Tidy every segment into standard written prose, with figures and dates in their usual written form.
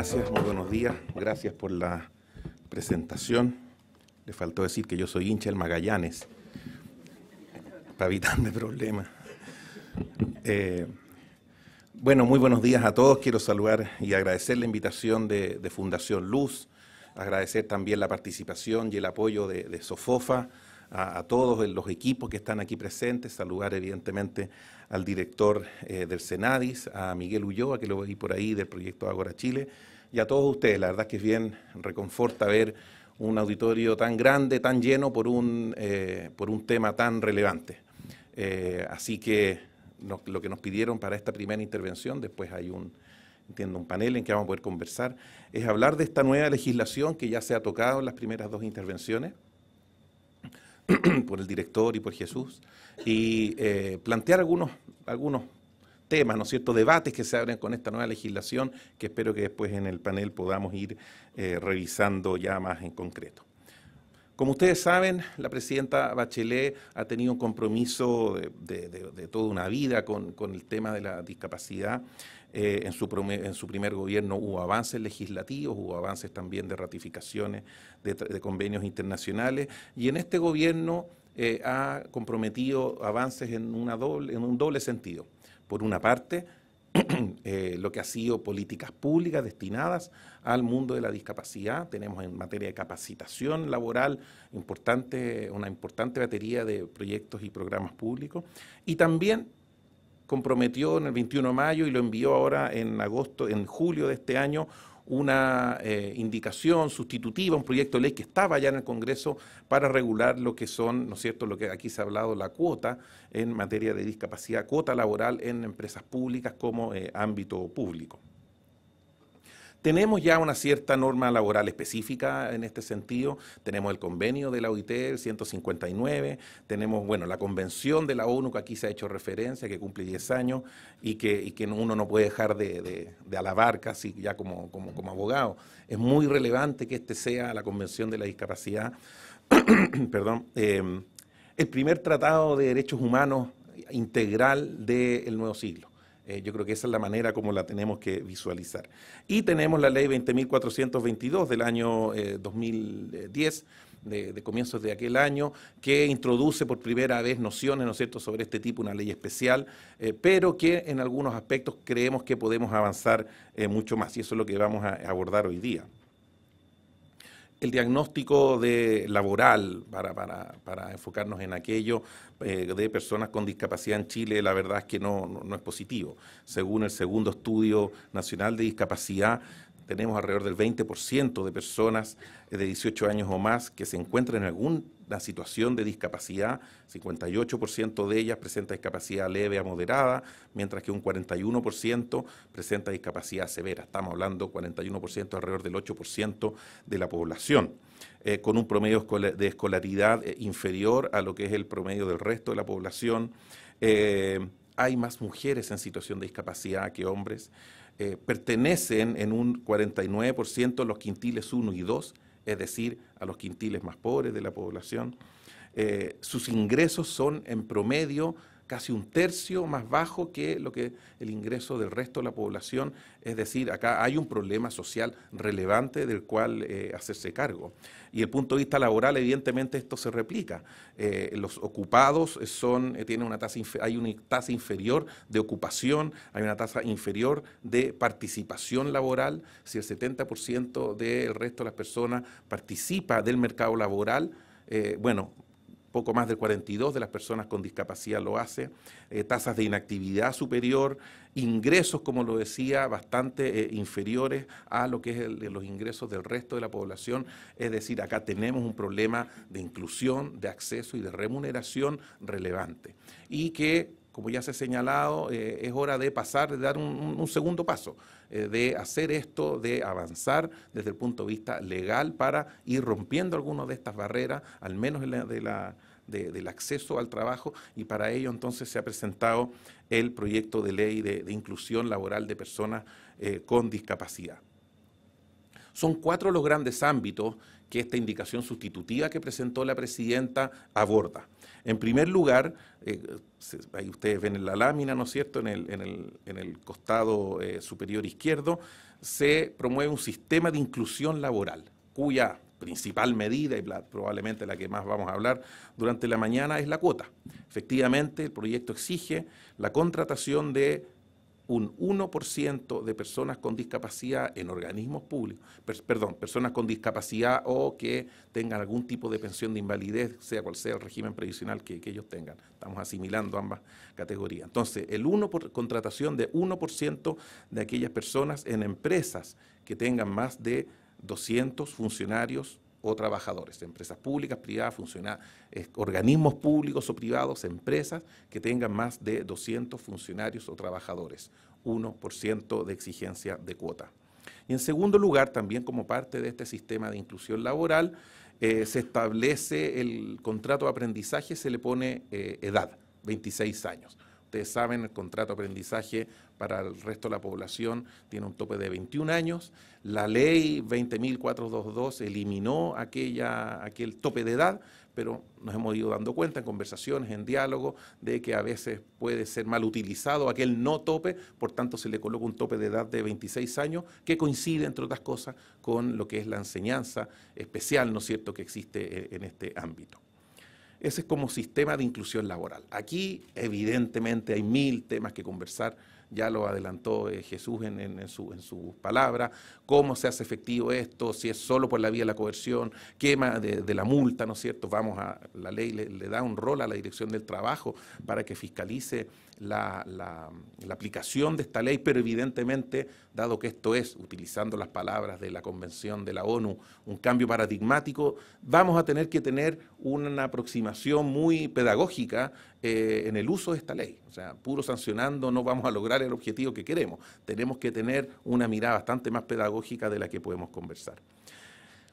gracias, muy buenos días. Gracias por la presentación. Le faltó decir que yo soy hincha del Magallanes, para evitarme problemas. Bueno, muy buenos días a todos. Quiero saludar y agradecer la invitación de Fundación Luz, agradecer también la participación y el apoyo de Sofofa, a todos los equipos que están aquí presentes, saludar evidentemente al director del Senadis, a Miguel Ulloa, que lo vi por ahí, del proyecto Ágora Chile, y a todos ustedes. La verdad es que es bien reconforta ver un auditorio tan grande, tan lleno por un tema tan relevante. Así que lo que nos pidieron para esta primera intervención, después hay un panel en que vamos a poder conversar, es hablar de esta nueva legislación que ya se ha tocado en las primeras dos intervenciones, por el director y por Jesús, y plantear algunos temas, ¿no es cierto?, debates que se abren con esta nueva legislación, que espero que después en el panel podamos ir revisando ya más en concreto. Como ustedes saben, la presidenta Bachelet ha tenido un compromiso de toda una vida con el tema de la discapacidad. En su primer gobierno hubo avances legislativos, hubo avances también de ratificaciones de convenios internacionales, y en este gobierno ha comprometido avances en un doble sentido. Por una parte, lo que ha sido políticas públicas destinadas al mundo de la discapacidad. Tenemos en materia de capacitación laboral una importante batería de proyectos y programas públicos, y también comprometió en el 21 de mayo y lo envió ahora en julio de este año, una indicación sustitutiva, un proyecto de ley que estaba ya en el Congreso para regular lo que son, ¿no es cierto?, lo que aquí se ha hablado, la cuota en materia de discapacidad, cuota laboral en empresas públicas como ámbito público. Tenemos ya una cierta norma laboral específica en este sentido, tenemos el convenio de la OIT, el 159, tenemos, bueno, la convención de la ONU que aquí se ha hecho referencia, que cumple 10 años y que uno no puede dejar de alabar casi ya como abogado. Es muy relevante que este sea la Convención de la Discapacidad, perdón, el primer tratado de derechos humanos integral del nuevo siglo. Yo creo que esa es la manera como la tenemos que visualizar. Y tenemos la ley 20.422 del año 2010, de comienzos de aquel año, que introduce por primera vez nociones, ¿no es cierto?, sobre este tipo, una ley especial, pero que en algunos aspectos creemos que podemos avanzar mucho más, y eso es lo que vamos a abordar hoy día. El diagnóstico laboral, para enfocarnos en aquello, de personas con discapacidad en Chile, la verdad es que no es positivo. Según el segundo estudio nacional de discapacidad, tenemos alrededor del 20% de personas de 18 años o más que se encuentran en alguna situación de discapacidad. 58% de ellas presenta discapacidad leve a moderada, mientras que un 41% presenta discapacidad severa. Estamos hablando 41%, alrededor del 8% de la población, con un promedio de escolaridad inferior a lo que es el promedio del resto de la población. Hay más mujeres en situación de discapacidad que hombres. Pertenecen en un 49% a los quintiles 1 y 2, es decir, a los quintiles más pobres de la población. Sus ingresos son en promedio casi un tercio más bajo que el ingreso del resto de la población, es decir, acá hay un problema social relevante del cual hacerse cargo. Y desde el punto de vista laboral, evidentemente esto se replica. Los ocupados hay una tasa inferior de ocupación, hay una tasa inferior de participación laboral. Si el 70% del resto de las personas participa del mercado laboral, poco más del 42% de las personas con discapacidad lo hace, tasas de inactividad superior, ingresos, como lo decía, bastante inferiores a lo que es los ingresos del resto de la población. Es decir, acá tenemos un problema de inclusión, de acceso y de remuneración relevante. Y que, como ya se ha señalado, es hora de dar un segundo paso, de hacer esto, de avanzar desde el punto de vista legal para ir rompiendo algunas de estas barreras, al menos del acceso al trabajo, y para ello entonces se ha presentado el proyecto de ley de inclusión laboral de personas con discapacidad. Son 4 los grandes ámbitos que esta indicación sustitutiva que presentó la presidenta aborda. En primer lugar, ahí ustedes ven en la lámina, ¿no es cierto?, en el costado superior izquierdo, se promueve un sistema de inclusión laboral, cuya principal medida, y probablemente la que más vamos a hablar durante la mañana, es la cuota. Efectivamente, el proyecto exige la contratación de un 1% de personas con discapacidad en organismos públicos, personas con discapacidad o que tengan algún tipo de pensión de invalidez, sea cual sea el régimen previsional que ellos tengan. Estamos asimilando ambas categorías. Entonces, contratación de 1% de aquellas personas en empresas que tengan más de 200 funcionarios o trabajadores, empresas públicas, privadas, organismos públicos o privados, empresas que tengan más de 200 funcionarios o trabajadores, 1% de exigencia de cuota. Y en segundo lugar, también como parte de este sistema de inclusión laboral, se establece el contrato de aprendizaje, se le pone edad, 26 años. Ustedes saben, el contrato de aprendizaje para el resto de la población tiene un tope de 21 años. La ley 20.422 eliminó aquel tope de edad, pero nos hemos ido dando cuenta en conversaciones, en diálogo, de que a veces puede ser mal utilizado aquel no tope, por tanto se le coloca un tope de edad de 26 años, que coincide, entre otras cosas, con lo que es la enseñanza especial, ¿no es cierto?, que existe en este ámbito. Ese es como sistema de inclusión laboral. Aquí, evidentemente, hay 1000 temas que conversar, ya lo adelantó Jesús en su palabra, cómo se hace efectivo esto, si es solo por la vía de la coerción, quema de la multa, ¿no es cierto? La ley le da un rol a la Dirección del Trabajo para que fiscalice la aplicación de esta ley, pero evidentemente, dado que esto es, utilizando las palabras de la Convención de la ONU, un cambio paradigmático, vamos a tener que tener una aproximación muy pedagógica en el uso de esta ley. O sea, puro sancionando no vamos a lograr el objetivo que queremos. Tenemos que tener una mirada bastante más pedagógica de la que podemos conversar.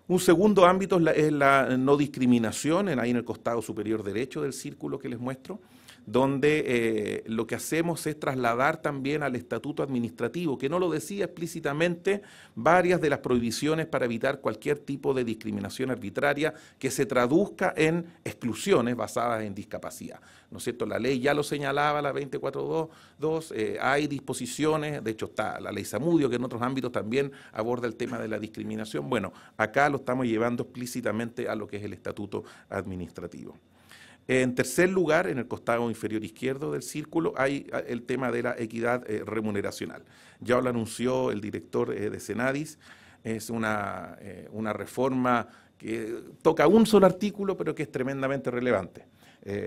Un segundo ámbito es la no discriminación, ahí en el costado superior derecho del círculo que les muestro, donde lo que hacemos es trasladar también al estatuto administrativo, que no lo decía explícitamente, varias de las prohibiciones para evitar cualquier tipo de discriminación arbitraria que se traduzca en exclusiones basadas en discapacidad. ¿No es cierto? La ley ya lo señalaba, la 24.2, hay disposiciones, de hecho está la ley Zamudio, que en otros ámbitos también aborda el tema de la discriminación. Bueno, acá lo estamos llevando explícitamente a lo que es el estatuto administrativo. En tercer lugar, en el costado inferior izquierdo del círculo, hay el tema de la equidad remuneracional. Ya lo anunció el director de Senadis, es una reforma que toca un solo artículo, pero que es tremendamente relevante.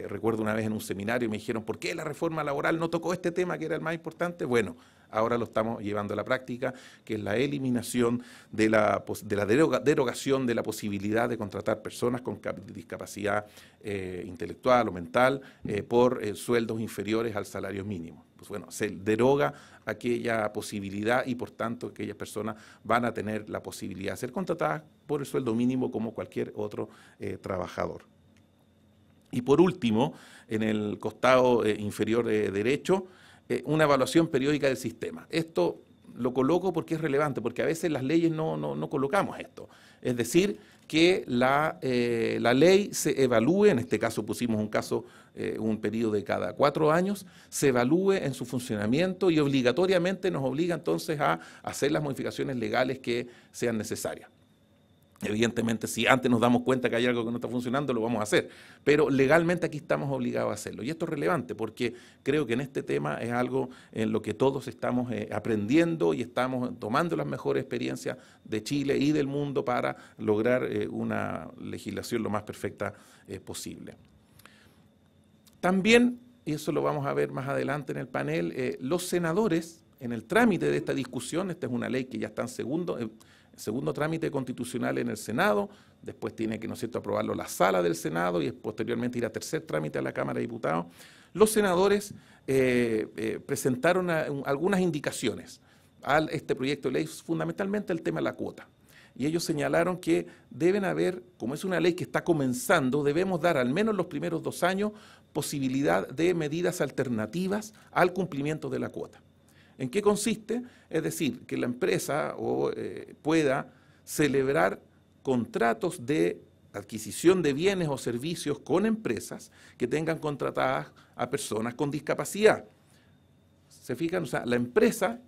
Recuerdo una vez en un seminario me dijeron, ¿por qué la reforma laboral no tocó este tema que era el más importante? Bueno, ahora lo estamos llevando a la práctica, que es la eliminación de la derogación de la posibilidad de contratar personas con discapacidad intelectual o mental por sueldos inferiores al salario mínimo. Pues bueno, se deroga aquella posibilidad y por tanto aquellas personas van a tener la posibilidad de ser contratadas por el sueldo mínimo como cualquier otro trabajador. Y por último, en el costado inferior derecho, una evaluación periódica del sistema. Esto lo coloco porque es relevante, porque a veces las leyes no colocamos esto. Es decir, que la ley se evalúe, en este caso pusimos un periodo de cada 4 años, se evalúe en su funcionamiento y obligatoriamente nos obliga entonces a hacer las modificaciones legales que sean necesarias. Evidentemente, si antes nos damos cuenta que hay algo que no está funcionando, lo vamos a hacer. Pero legalmente aquí estamos obligados a hacerlo. Y esto es relevante porque creo que en este tema es algo en lo que todos estamos aprendiendo y estamos tomando las mejores experiencias de Chile y del mundo para lograr una legislación lo más perfecta posible. También, y eso lo vamos a ver más adelante en el panel, los senadores, en el trámite de esta discusión, esta es una ley que ya está en segundo trámite constitucional en el Senado, después tiene que, ¿no es cierto?, aprobarlo la sala del Senado y posteriormente ir a tercer trámite a la Cámara de Diputados. Los senadores presentaron algunas indicaciones a este proyecto de ley, fundamentalmente el tema de la cuota. Y ellos señalaron que deben haber, como es una ley que está comenzando, debemos dar al menos los primeros 2 años posibilidad de medidas alternativas al cumplimiento de la cuota. ¿En qué consiste? Es decir, que la empresa pueda celebrar contratos de adquisición de bienes o servicios con empresas que tengan contratadas a personas con discapacidad. ¿Se fijan? O sea, la empresa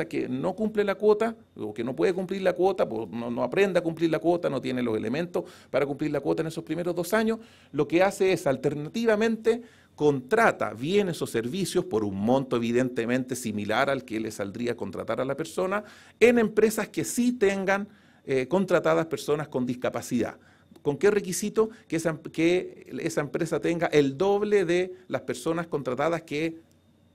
que no cumple la cuota o que no puede cumplir la cuota, pues no aprende a cumplir la cuota, no tiene los elementos para cumplir la cuota en esos primeros 2 años, lo que hace es alternativamente contrata bienes o servicios por un monto evidentemente similar al que le saldría contratar a la persona en empresas que sí tengan contratadas personas con discapacidad. ¿Con qué requisito? Que esa empresa tenga el doble de las personas contratadas que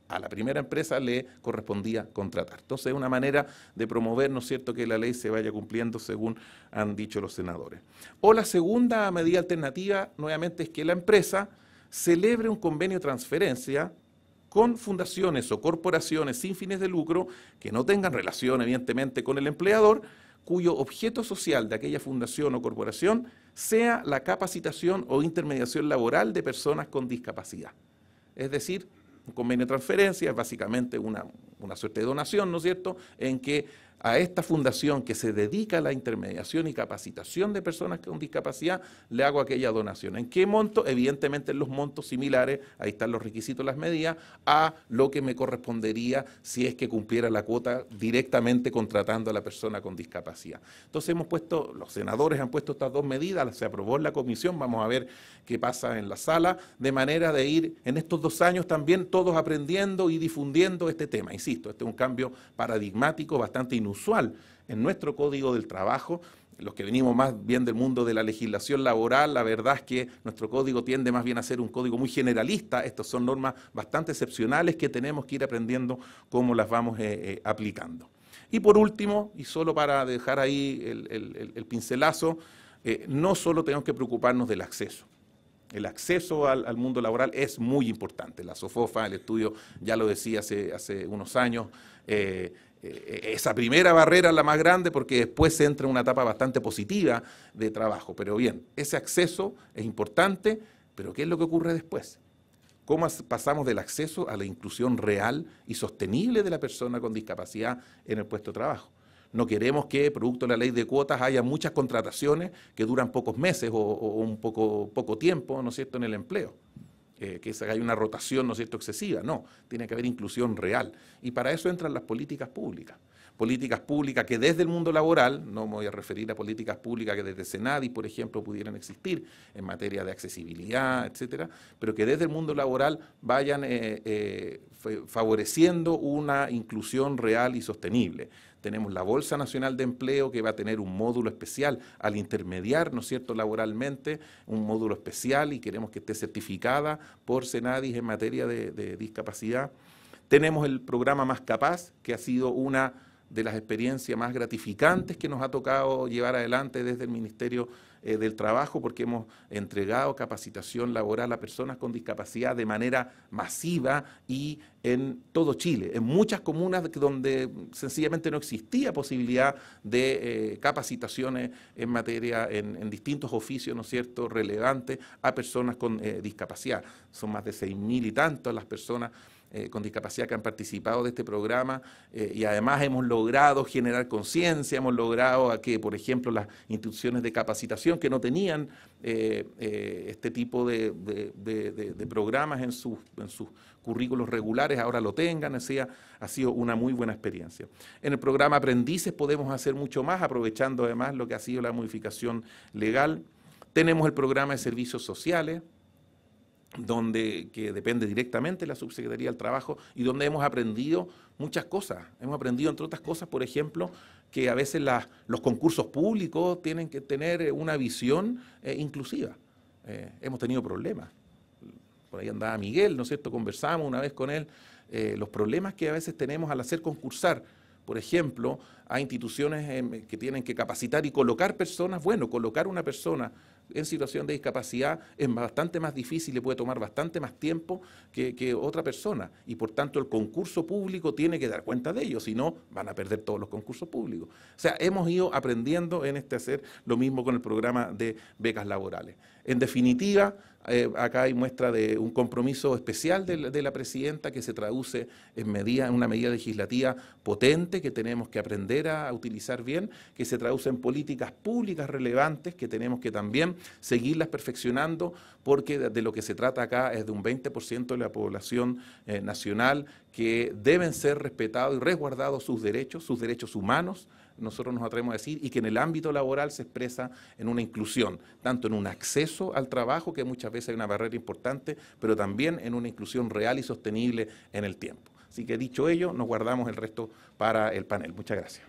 a la primera empresa le correspondía contratar. Entonces es una manera de promover, ¿no es cierto?, que la ley se vaya cumpliendo según han dicho los senadores. O la segunda medida alternativa, nuevamente, es que la empresa celebre un convenio de transferencia con fundaciones o corporaciones sin fines de lucro que no tengan relación, evidentemente, con el empleador, cuyo objeto social de aquella fundación o corporación sea la capacitación o intermediación laboral de personas con discapacidad. Es decir, un convenio de transferencia es básicamente una suerte de donación, ¿no es cierto?, en que a esta fundación que se dedica a la intermediación y capacitación de personas con discapacidad, le hago aquella donación. ¿En qué monto? Evidentemente en los montos similares, ahí están los requisitos, las medidas, a lo que me correspondería si es que cumpliera la cuota directamente contratando a la persona con discapacidad. Entonces los senadores han puesto estas 2 medidas, se aprobó en la comisión, vamos a ver qué pasa en la sala, de manera de ir en estos 2 años también todos aprendiendo y difundiendo este tema. Insisto, este es un cambio paradigmático, bastante inusual en nuestro Código del Trabajo. Los que venimos más bien del mundo de la legislación laboral, la verdad es que nuestro código tiende más bien a ser un código muy generalista. Estas son normas bastante excepcionales que tenemos que ir aprendiendo cómo las vamos aplicando. Y por último, y solo para dejar ahí el pincelazo, no solo tenemos que preocuparnos del acceso. El acceso al mundo laboral es muy importante. La SOFOFA, el estudio ya lo decía hace unos años, esa primera barrera es la más grande porque después se entra en una etapa bastante positiva de trabajo. Pero bien, ese acceso es importante, pero ¿qué es lo que ocurre después? ¿Cómo pasamos del acceso a la inclusión real y sostenible de la persona con discapacidad en el puesto de trabajo? No queremos que, producto de la ley de cuotas, haya muchas contrataciones que duran pocos meses o un poco tiempo, ¿no es cierto?, en el empleo. Que haya una rotación, ¿no es cierto?, excesiva. No, tiene que haber inclusión real. Y para eso entran las políticas públicas. Políticas públicas que desde el mundo laboral, no me voy a referir a políticas públicas que desde Senadi, por ejemplo, pudieran existir en materia de accesibilidad, etcétera, pero que desde el mundo laboral vayan favoreciendo una inclusión real y sostenible. Tenemos la Bolsa Nacional de Empleo, que va a tener un módulo especial al intermediar, ¿no es cierto?, laboralmente, un módulo especial, y queremos que esté certificada por Senadis en materia de discapacidad. Tenemos el programa Más Capaz, que ha sido una de las experiencias más gratificantes que nos ha tocado llevar adelante desde el Ministerio del Trabajo, porque hemos entregado capacitación laboral a personas con discapacidad de manera masiva y en todo Chile, en muchas comunas donde sencillamente no existía posibilidad de capacitaciones en materia, en distintos oficios, ¿no es cierto?, relevantes a personas con discapacidad. Son más de 6.000 y tantos las personas con discapacidad que han participado de este programa, y además hemos logrado generar conciencia, hemos logrado que, por ejemplo, las instituciones de capacitación que no tenían este tipo de programas en sus currículos regulares, ahora lo tengan. Ha sido una muy buena experiencia. En el programa Aprendices podemos hacer mucho más, aprovechando además lo que ha sido la modificación legal. Tenemos el programa de servicios sociales, que depende directamente de la Subsecretaría del Trabajo, y donde hemos aprendido muchas cosas. Hemos aprendido, entre otras cosas, por ejemplo, que a veces los concursos públicos tienen que tener una visión inclusiva. Hemos tenido problemas. Por ahí andaba Miguel, ¿no es cierto?, conversamos una vez con él, los problemas que a veces tenemos al hacer concursar, por ejemplo, a instituciones que tienen que capacitar y colocar personas. Bueno, colocar una persona en situación de discapacidad es bastante más difícil, le puede tomar bastante más tiempo que otra persona, y por tanto el concurso público tiene que dar cuenta de ello, si no van a perder todos los concursos públicos. O sea, hemos ido aprendiendo en hacer lo mismo con el programa de becas laborales. En definitiva, acá hay muestra de un compromiso especial de la presidenta, que se traduce en una medida legislativa potente que tenemos que aprender a utilizar bien, que se traduce en políticas públicas relevantes que tenemos que también seguirlas perfeccionando, porque de lo que se trata acá es de un 20% de la población nacional que deben ser respetados y resguardados sus derechos humanos, nosotros nos atrevemos a decir, y que en el ámbito laboral se expresa en una inclusión, tanto en un acceso al trabajo, que muchas veces hay una barrera importante, pero también en una inclusión real y sostenible en el tiempo. Así que dicho ello, nos guardamos el resto para el panel. Muchas gracias.